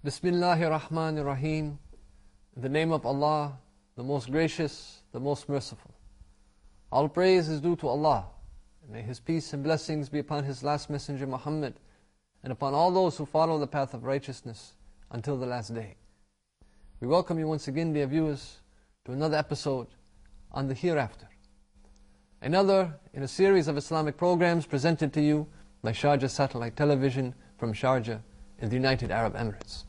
Bismillahir Rahmanir Rahim. In the name of Allah, the most gracious, the most merciful. All praise is due to Allah. And may His peace and blessings be upon His last messenger Muhammad and upon all those who follow the path of righteousness until the last day. We welcome you once again, dear viewers, to another episode on the Hereafter. Another in a series of Islamic programs presented to you by Sharjah Satellite Television from Sharjah in the United Arab Emirates.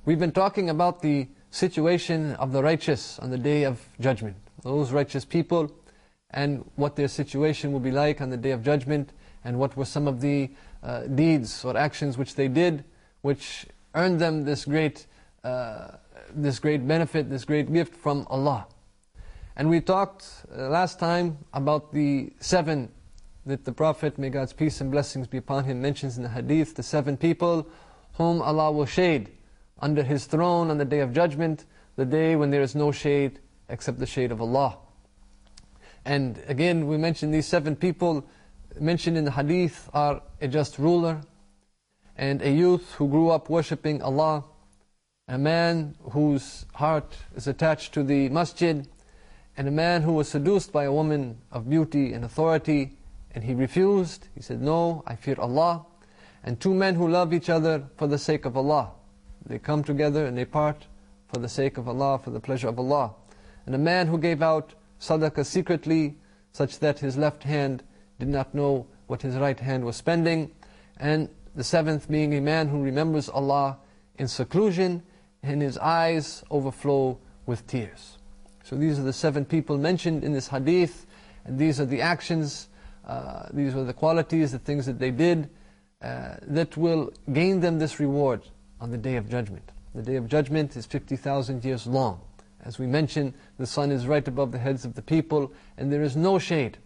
We've been talking about the situation of the righteous on the Day of Judgment. Those righteous people and what their situation will be like on the Day of Judgment, and what were some of the deeds or actions which they did, which earned them this great benefit, this great gift from Allah. And we talked last time about the 7 that the Prophet, may God's peace and blessings be upon him, mentions in the hadith, the 7 people whom Allah will shade under His throne on the Day of Judgment, the day when there is no shade except the shade of Allah. And again, we mentioned these 7 people mentioned in the hadith are a just ruler, and a youth who grew up worshipping Allah, a man whose heart is attached to the masjid, and a man who was seduced by a woman of beauty and authority, and he refused. He said, "No, I fear Allah." And 2 men who love each other for the sake of Allah. They come together and they part for the sake of Allah, for the pleasure of Allah. And a man who gave out sadaqah secretly, such that his left hand did not know what his right hand was spending. And the 7th being a man who remembers Allah in seclusion, and his eyes overflow with tears. So these are the 7 people mentioned in this hadith, and these are the actions, these were the qualities, the things that they did, that will gain them this reward on the Day of Judgment. The Day of Judgment is 50,000 years long. As we mentioned, the sun is right above the heads of the people, and there is no shade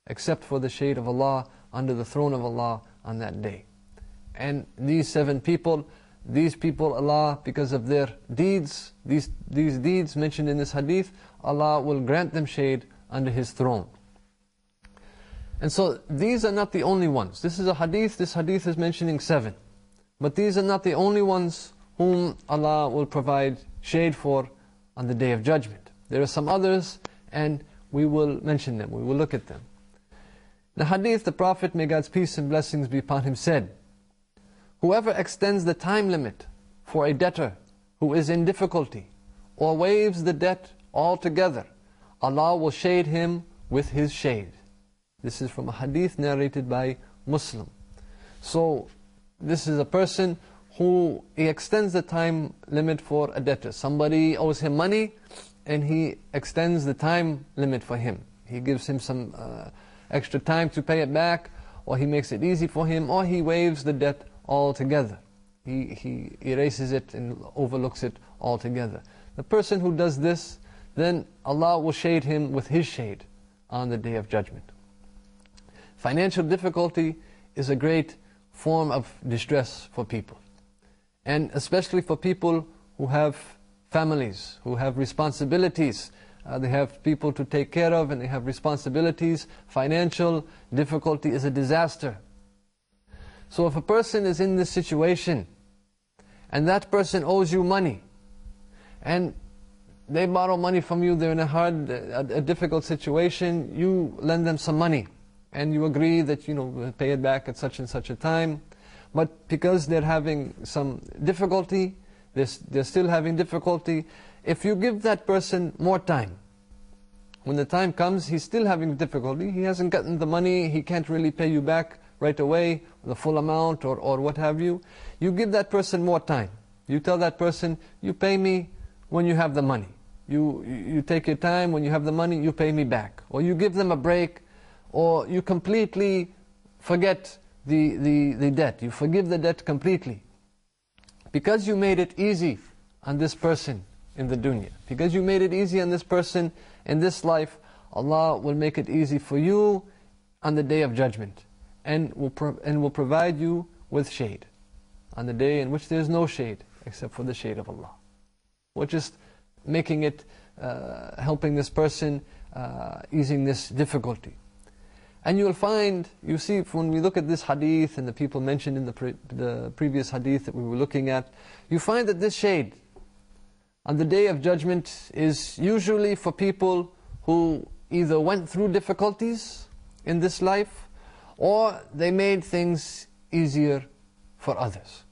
except for the shade of Allah under the throne of Allah on that day. And these 7 people, Allah, because of their deeds, these deeds mentioned in this hadith, Allah will grant them shade under His throne. And so these are not the only ones. This is a hadith, this hadith is mentioning 7. But these are not the only ones whom Allah will provide shade for on the Day of Judgment. There are some others, and we will mention them, we will look at them. In the hadith, the Prophet, may God's peace and blessings be upon him, said, "Whoever extends the time limit for a debtor who is in difficulty, or waives the debt altogether, Allah will shade him with His shade." This is from a hadith narrated by Muslim. So, this is a person who extends the time limit for a debtor. Somebody owes him money, and he extends the time limit for him. He gives him some extra time to pay it back, or he makes it easy for him, or he waives the debt altogether. He erases it and overlooks it altogether. The person who does this, then Allah will shade him with His shade on the Day of Judgment. Financial difficulty is a great form of distress for people, and especially for people who have families, who have responsibilities. They have people to take care of, and they have responsibilities. Financial difficulty is a disaster. So if a person is in this situation, and that person owes you money, and they borrow money from you, they're in a difficult situation, you lend them some money, and you agree that, we'll pay it back at such and such a time. But because they're having some difficulty, they're still having difficulty, if you give that person more time, when the time comes, he's still having difficulty, he hasn't gotten the money, he can't really pay you back right away, the full amount or what have you, you give that person more time. You tell that person, you pay me when you have the money. You take your time, when you have the money, you pay me back. Or you give them a break, or you completely forget the debt. You forgive the debt completely. Because you made it easy on this person in the dunya. Because you made it easy on this person in this life, Allah will make it easy for you on the Day of Judgment. And will provide you with shade on the day in which there is no shade except for the shade of Allah. We're just making it, helping this person, easing this difficulty. And you'll find, you see, when we look at this hadith and the people mentioned in the previous hadith that we were looking at, you find that this shade on the Day of Judgment is usually for people who either went through difficulties in this life or they made things easier for others.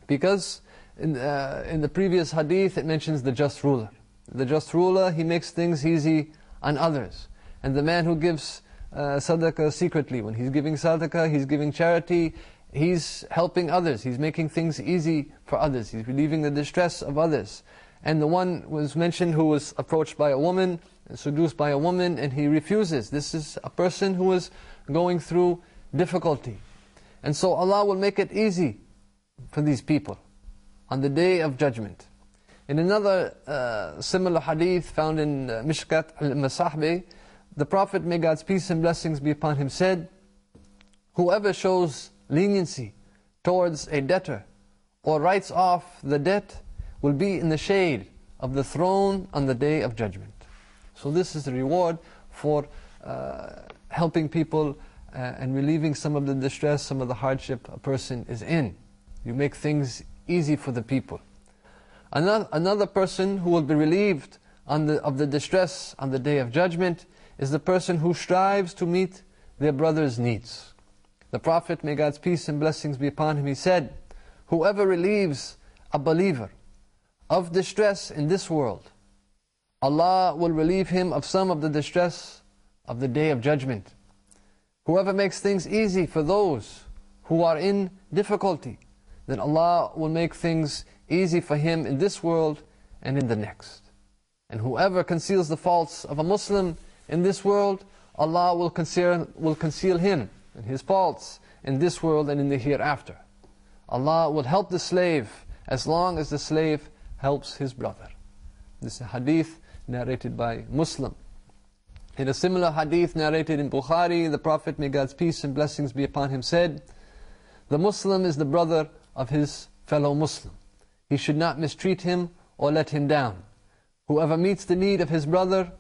Because in the previous hadith it mentions the just ruler. The just ruler, he makes things easy on others. And the man who gives sadaqah secretly, when he's giving sadaqah, he's giving charity, he's helping others, he's making things easy for others, he's relieving the distress of others. And the one was mentioned who was approached by a woman, seduced by a woman, and he refuses. This is a person who is going through difficulty. And so Allah will make it easy for these people on the Day of Judgment. In another similar hadith found in Mishkat al-Masahbi, the Prophet, may God's peace and blessings be upon him, said, whoever shows leniency towards a debtor or writes off the debt will be in the shade of the throne on the Day of Judgment. So this is the reward for helping people and relieving some of the distress, some of the hardship a person is in. You make things easy for the people. Another person who will be relieved of the distress on the Day of Judgment is the person who strives to meet their brother's needs. The Prophet, may God's peace and blessings be upon him, he said, whoever relieves a believer of distress in this world, Allah will relieve him of some of the distress of the Day of Judgment. Whoever makes things easy for those who are in difficulty, then Allah will make things easy for him in this world and in the next. And whoever conceals the faults of a Muslim in this world, Allah will conceal him and his faults in this world and in the hereafter. Allah will help the slave as long as the slave helps his brother. This is a hadith narrated by Muslim. In a similar hadith narrated in Bukhari, the Prophet, may God's peace and blessings be upon him, said, the Muslim is the brother of his fellow Muslim. He should not mistreat him or let him down. Whoever meets the need of his brother,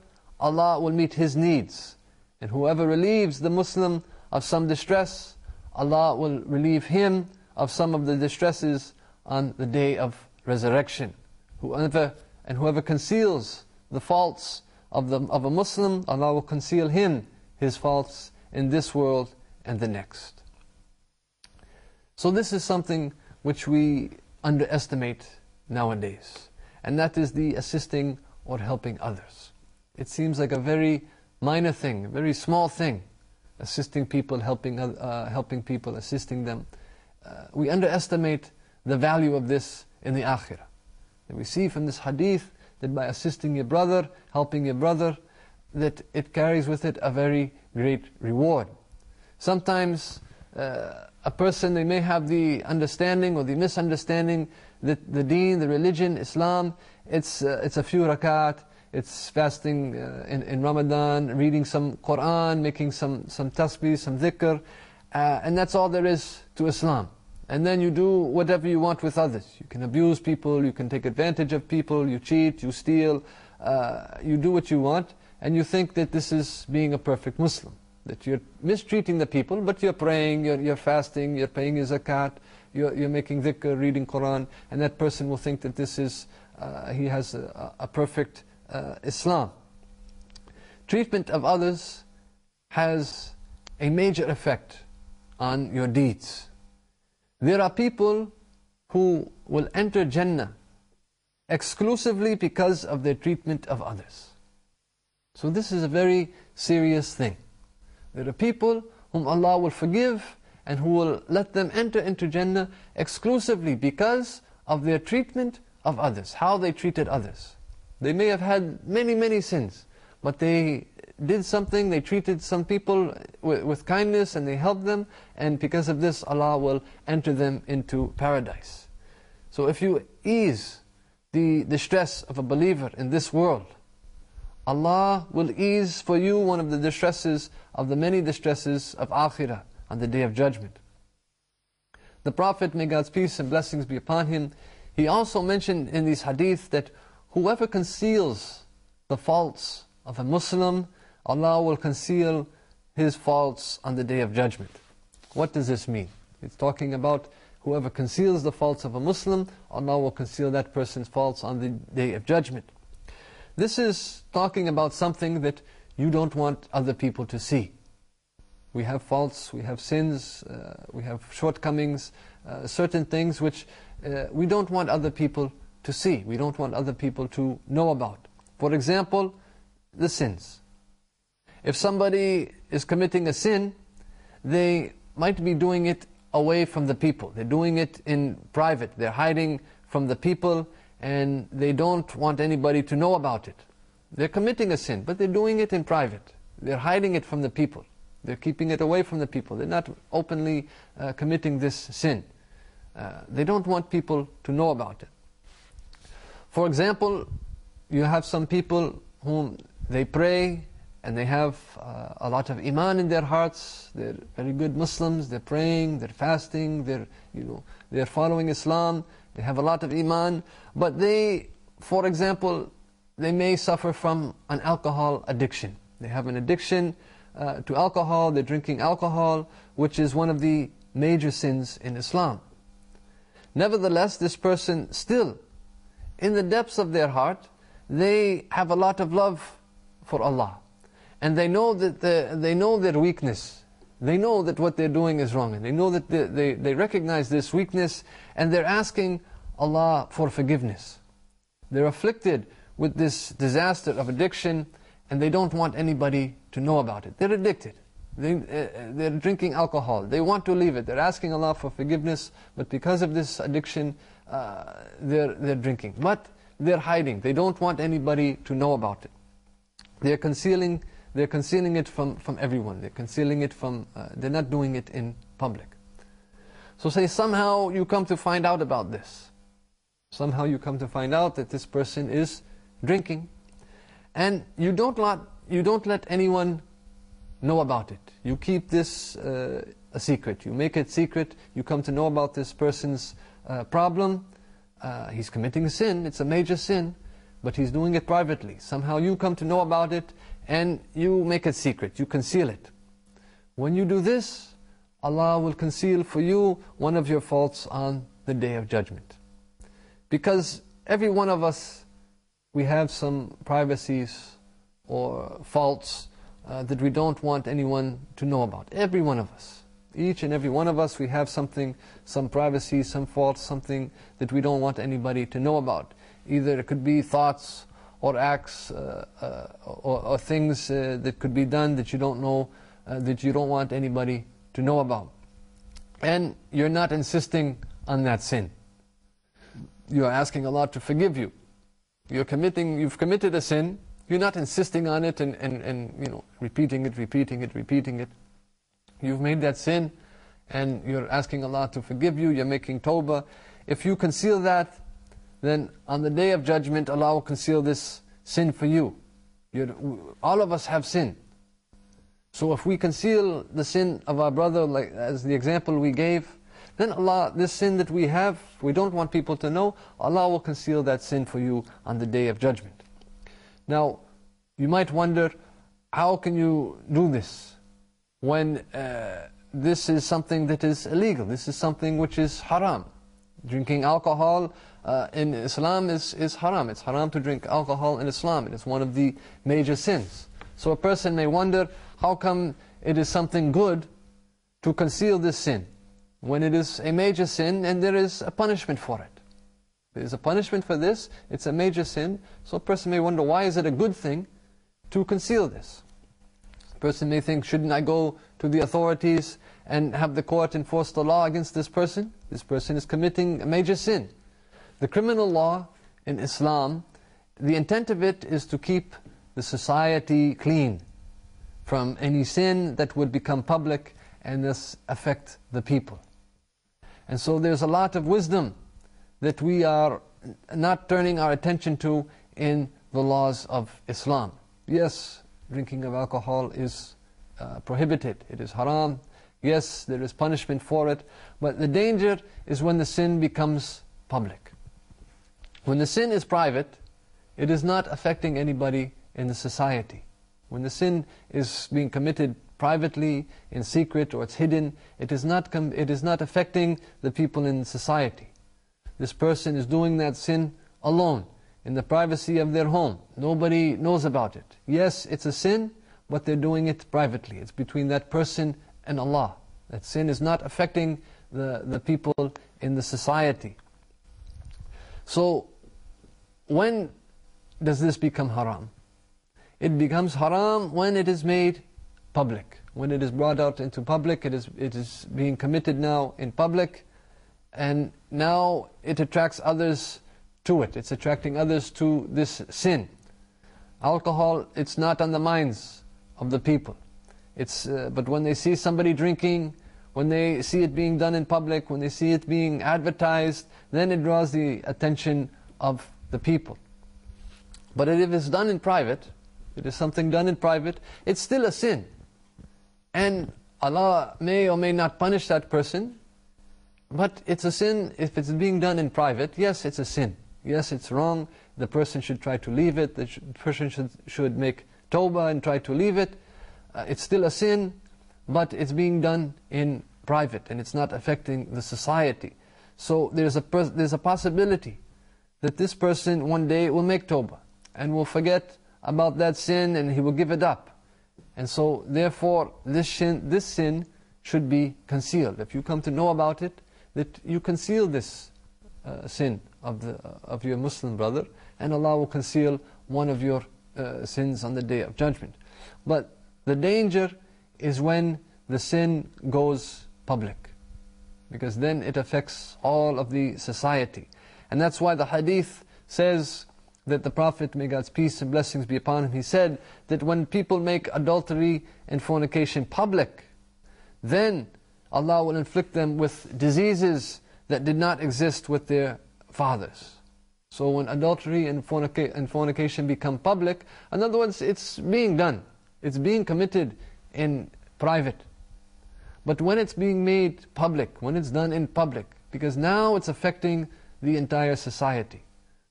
Allah will meet his needs. And whoever relieves the Muslim of some distress, Allah will relieve him of some of the distresses on the Day of Resurrection. Whoever conceals the faults of a Muslim, Allah will conceal him his faults in this world and the next. So this is something which we underestimate nowadays, and that is the assisting or helping others. It seems like a very minor thing, a very small thing, assisting people, helping people, assisting them. We underestimate the value of this in the Akhirah. And we see from this hadith that by assisting your brother, helping your brother, that it carries with it a very great reward. Sometimes a person, they may have the understanding or the misunderstanding that the deen, the religion, Islam, it's a few rakat, it's fasting in Ramadan, reading some Quran, making some tasbih, some dhikr, and that's all there is to Islam. And then you do whatever you want with others. You can abuse people, you can take advantage of people, you cheat, you steal, you do what you want, and you think that this is being a perfect Muslim. That you're mistreating the people, but you're praying, you're fasting, you're paying your zakat, you're making dhikr, reading Quran, and that person will think that this is, he has a perfect Islam. Treatment of others has a major effect on your deeds. There are people who will enter Jannah exclusively because of their treatment of others. So this is a very serious thing. There are people whom Allah will forgive and who will let them enter into Jannah exclusively because of their treatment of others, how they treated others. They may have had many, many sins, but they did something, they treated some people with kindness and they helped them, and because of this Allah will enter them into paradise. So if you ease the distress of a believer in this world, Allah will ease for you one of the distresses of the many distresses of Akhirah on the Day of Judgment. The Prophet, may God's peace and blessings be upon him, he also mentioned in these hadith that whoever conceals the faults of a Muslim, Allah will conceal his faults on the Day of Judgment. What does this mean? It's talking about whoever conceals the faults of a Muslim, Allah will conceal that person's faults on the Day of Judgment. This is talking about something that you don't want other people to see. We have faults, we have sins, we have shortcomings, certain things which we don't want other people to see. We don't want other people to know about. For example, the sins. If somebody is committing a sin, they might be doing it away from the people. They're doing it in private. They're hiding from the people and they don't want anybody to know about it. They're committing a sin, but they're doing it in private. They're hiding it from the people. They're keeping it away from the people. They're not openly committing this sin. They don't want people to know about it. For example, you have some people whom they pray and they have a lot of iman in their hearts. They're very good Muslims. They're praying, they're fasting, they're following Islam. They have a lot of iman, but they, for example, they may suffer from an alcohol addiction. They have an addiction to alcohol. They're drinking alcohol, which is one of the major sins in Islam. Nevertheless, this person still, in the depths of their heart, they have a lot of love for Allah. And they know that they know their weakness. They know that what they're doing is wrong. And they know that they recognize this weakness and they're asking Allah for forgiveness. They're afflicted with this disaster of addiction and they don't want anybody to know about it. They're addicted. They're drinking alcohol. They want to leave it. They're asking Allah for forgiveness, but because of this addiction, they're drinking. But they're hiding. They don't want anybody to know about it. They're concealing it from everyone. They're concealing it from, they're not doing it in public. So say somehow you come to find out about this. Somehow you come to find out that this person is drinking. And you don't let anyone know about it. You keep this a secret. You make it secret. You come to know about this person's problem. He's committing a sin. It's a major sin. But he's doing it privately. Somehow you come to know about it and you make it secret. You conceal it. When you do this, Allah will conceal for you one of your faults on the Day of Judgment. Because every one of us, we have some privacies or faults that we don't want anyone to know about. Every one of us. Each and every one of us, we have something, some privacy, some faults, something that we don't want anybody to know about. Either it could be thoughts or acts or things that could be done that you don't know, that you don't want anybody to know about. And you're not insisting on that sin. You're asking Allah to forgive you. You've committed a sin. You're not insisting on it and repeating it. You've made that sin and you're asking Allah to forgive you. You're making tawbah. If you conceal that, then on the Day of Judgment, Allah will conceal this sin for you. All of us have sin. So if we conceal the sin of our brother, like as the example we gave, then Allah, this sin that we have, we don't want people to know, Allah will conceal that sin for you on the Day of Judgment. Now, you might wonder, how can you do this when this is something that is illegal? This is something which is haram. Drinking alcohol in Islam is haram. It's haram to drink alcohol in Islam. It is one of the major sins. So a person may wonder, how come it is something good to conceal this sin when it is a major sin and there is a punishment for it? There is a punishment for this. It's a major sin. So a person may wonder, why is it a good thing to conceal this? A person may think, shouldn't I go to the authorities and have the court enforce the law against this person? This person is committing a major sin. The criminal law in Islam, the intent of it is to keep the society clean from any sin that would become public and thus affect the people. And so there's a lot of wisdom that we are not turning our attention to in the laws of Islam. Yes, drinking of alcohol is prohibited. It is haram. Yes, there is punishment for it. But the danger is when the sin becomes public. When the sin is private, it is not affecting anybody in the society. When the sin is being committed privately, in secret, or it's hidden, it is not affecting the people in society. This person is doing that sin alone, in the privacy of their home. Nobody knows about it. Yes, it's a sin, but they're doing it privately. It's between that person and Allah. That sin is not affecting the people in the society. So, when does this become haram? It becomes haram when it is made public. When it is brought out into public, it is being committed now in public, and now it attracts others to it. It's attracting others to this sin. Alcohol, it's not on the minds of the people. But when they see somebody drinking, when they see it being done in public, when they see it being advertised, then it draws the attention of the people. But if it's done in private, it is something done in private, it's still a sin. And Allah may or may not punish that person, but it's a sin if it's being done in private. Yes, it's a sin. Yes, it's wrong. The person should try to leave it. The person should make tawbah and try to leave it. It's still a sin, but it's being done in private, and it's not affecting the society. So there's a possibility that this person one day will make tawbah and will forget about that sin, and he will give it up. And so therefore this sin should be concealed. If you come to know about it, that you conceal this sin of your Muslim brother, and Allah will conceal one of your sins on the Day of Judgment. But the danger is when the sin goes public, because then it affects all of the society. And that's why the hadith says that the Prophet, may God's peace and blessings be upon him, he said that when people make adultery and fornication public, then Allah will inflict them with diseases that did not exist with their fathers. So when adultery and fornication become public, in other words, it's being done. It's being committed in private. But when it's being made public, when it's done in public, because now it's affecting the entire society.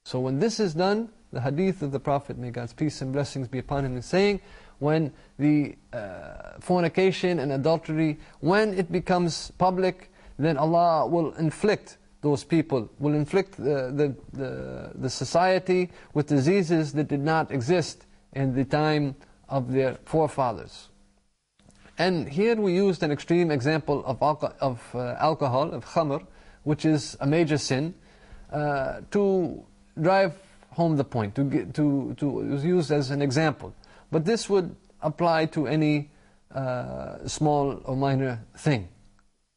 So when this is done, the hadith of the Prophet, may God's peace and blessings be upon him, is saying, when the fornication and adultery, when it becomes public, then Allah will inflict those people, will inflict the society with diseases that did not exist in the time of their forefathers. And here we used an extreme example of alcohol, of khamr, which is a major sin, to drive home the point. It was used as an example. But this would apply to any small or minor thing.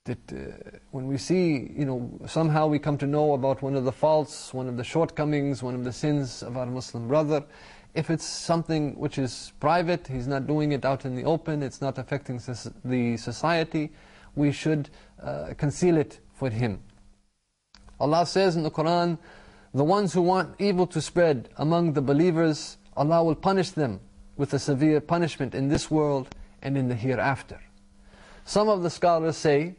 That when we see, somehow we come to know about one of the faults, one of the shortcomings, one of the sins of our Muslim brother, if it's something which is private, he's not doing it out in the open, it's not affecting the society, we should conceal it for him. Allah says in the Quran, the ones who want evil to spread among the believers, Allah will punish them with a severe punishment in this world and in the hereafter. Some of the scholars say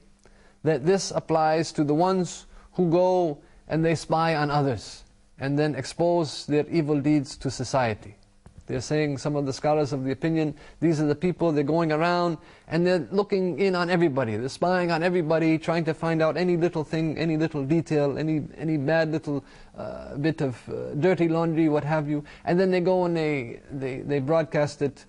that this applies to the ones who go and they spy on others and then expose their evil deeds to society. They're saying, some of the scholars of the opinion, these are the people, they're going around and they're looking in on everybody. They're spying on everybody, trying to find out any little thing, any little detail, any bad little bit of dirty laundry, what have you. And then they go and they broadcast it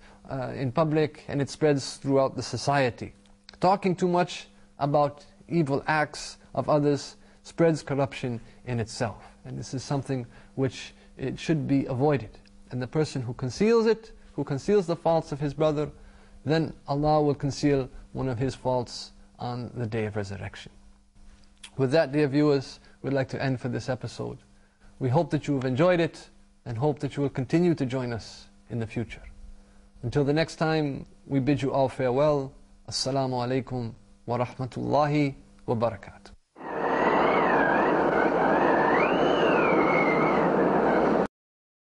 in public, and it spreads throughout the society. Talking too much about evil acts of others spreads corruption in itself. And this is something which it should be avoided. And the person who conceals it, who conceals the faults of his brother, then Allah will conceal one of his faults on the Day of Resurrection. With that, dear viewers, we'd like to end for this episode. We hope that you have enjoyed it, and hope that you will continue to join us in the future. Until the next time, we bid you all farewell. Assalamu alaikum wa rahmatullahi wa barakatuh.